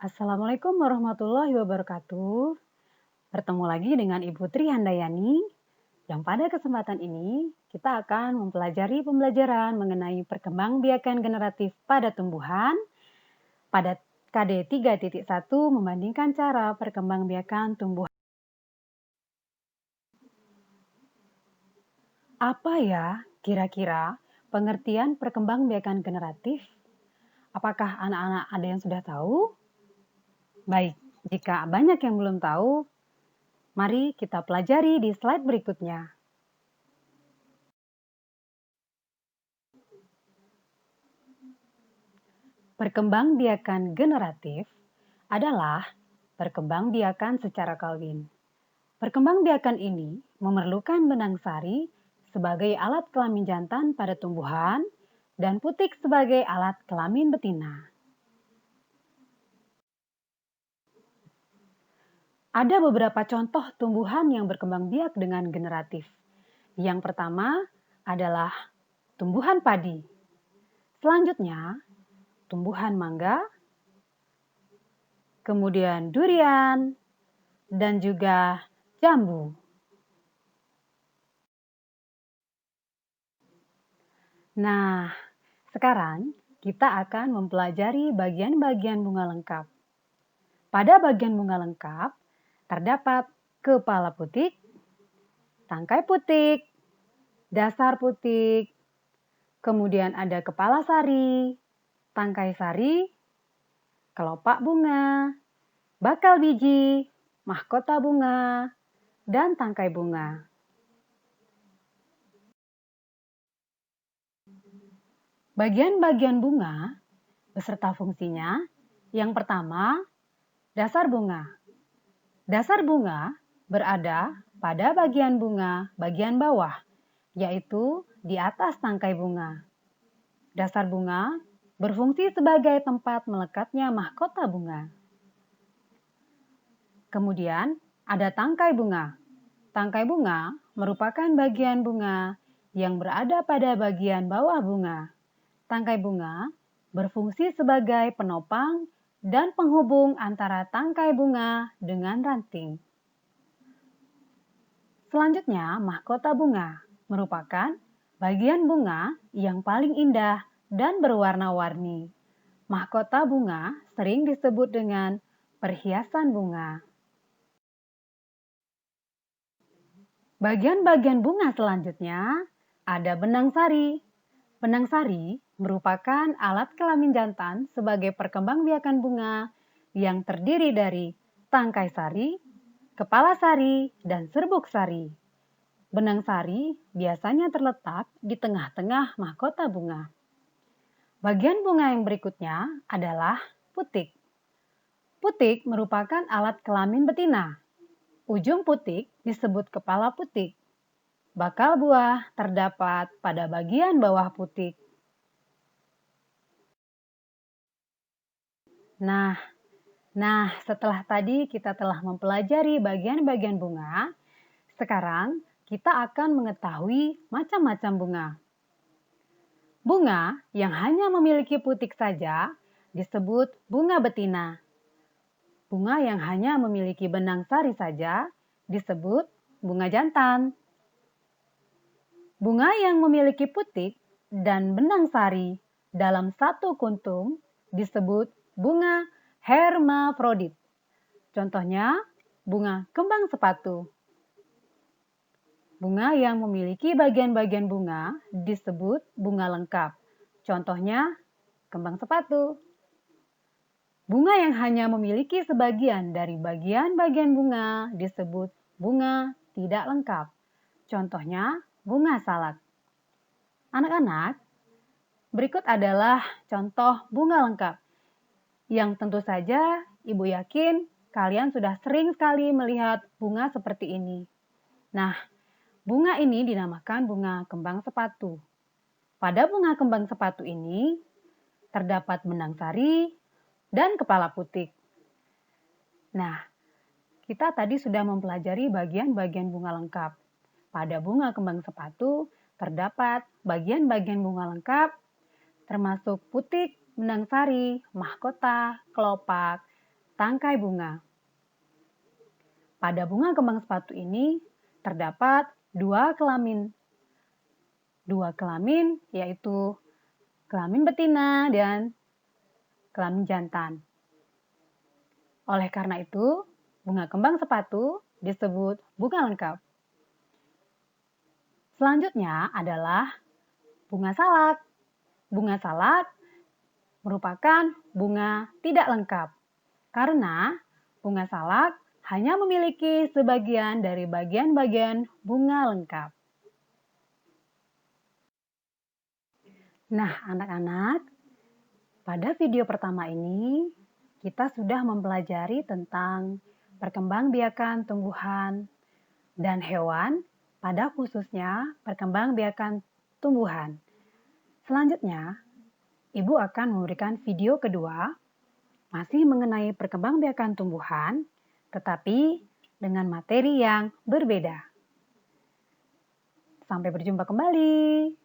Assalamualaikum warahmatullahi wabarakatuh. Bertemu lagi dengan Ibu Tri Handayani, yang pada kesempatan ini kita akan mempelajari pembelajaran mengenai perkembangbiakan generatif pada tumbuhan pada KD 3.1 membandingkan cara perkembangbiakan tumbuhan. Apa ya kira-kira pengertian perkembangbiakan generatif? Apakah anak-anak ada yang sudah tahu? Baik, jika banyak yang belum tahu, mari kita pelajari di slide berikutnya. Perkembangbiakan generatif adalah perkembangbiakan secara kawin. Perkembangbiakan ini memerlukan benang sari sebagai alat kelamin jantan pada tumbuhan dan putik sebagai alat kelamin betina. Ada beberapa contoh tumbuhan yang berkembang biak dengan generatif. Yang pertama adalah tumbuhan padi. Selanjutnya, tumbuhan mangga, kemudian durian, dan juga jambu. Nah, sekarang kita akan mempelajari bagian-bagian bunga lengkap. Pada bagian bunga lengkap, terdapat kepala putik, tangkai putik, dasar putik, kemudian ada kepala sari, tangkai sari, kelopak bunga, bakal biji, mahkota bunga, dan tangkai bunga. Bagian-bagian bunga beserta fungsinya, yang pertama, dasar bunga. Dasar bunga berada pada bagian bunga bagian bawah, yaitu di atas tangkai bunga. Dasar bunga berfungsi sebagai tempat melekatnya mahkota bunga. Kemudian ada tangkai bunga. Tangkai bunga merupakan bagian bunga yang berada pada bagian bawah bunga. Tangkai bunga berfungsi sebagai penopang dan penghubung antara tangkai bunga dengan ranting. Selanjutnya, mahkota bunga merupakan bagian bunga yang paling indah dan berwarna-warni. Mahkota bunga sering disebut dengan perhiasan bunga. Bagian-bagian bunga selanjutnya ada benang sari. Benang sari merupakan alat kelamin jantan sebagai perkembangbiakan bunga yang terdiri dari tangkai sari, kepala sari, dan serbuk sari. Benang sari biasanya terletak di tengah-tengah mahkota bunga. Bagian bunga yang berikutnya adalah putik. Putik merupakan alat kelamin betina. Ujung putik disebut kepala putik. Bakal buah terdapat pada bagian bawah putik. Nah, setelah tadi kita telah mempelajari bagian-bagian bunga, sekarang kita akan mengetahui macam-macam bunga. Bunga yang hanya memiliki putik saja disebut bunga betina. Bunga yang hanya memiliki benang sari saja disebut bunga jantan. Bunga yang memiliki putik dan benang sari dalam satu kuntum disebut bunga hermafrodit. Contohnya, bunga kembang sepatu. Bunga yang memiliki bagian-bagian bunga disebut bunga lengkap. Contohnya, kembang sepatu. Bunga yang hanya memiliki sebagian dari bagian-bagian bunga disebut bunga tidak lengkap. Contohnya, bunga salak. Anak-anak, berikut adalah contoh bunga lengkap yang tentu saja Ibu yakin kalian sudah sering sekali melihat bunga seperti ini. Nah, bunga ini dinamakan bunga kembang sepatu. Pada bunga kembang sepatu ini terdapat benang sari dan kepala putik. Nah, kita tadi sudah mempelajari bagian-bagian bunga lengkap. Pada bunga kembang sepatu terdapat bagian-bagian bunga lengkap termasuk putik, benang sari, mahkota, kelopak, tangkai bunga. Pada bunga kembang sepatu ini terdapat dua kelamin. Dua kelamin yaitu kelamin betina dan kelamin jantan. Oleh karena itu, bunga kembang sepatu disebut bunga lengkap. Selanjutnya adalah bunga salak. Bunga salak merupakan bunga tidak lengkap karena bunga salak hanya memiliki sebagian dari bagian-bagian bunga lengkap. Nah, anak-anak, pada video pertama ini kita sudah mempelajari tentang perkembangbiakan tumbuhan dan hewan, pada khususnya perkembangbiakan tumbuhan. Selanjutnya, Ibu akan memberikan video kedua masih mengenai perkembangbiakan tumbuhan, tetapi dengan materi yang berbeda. Sampai berjumpa kembali.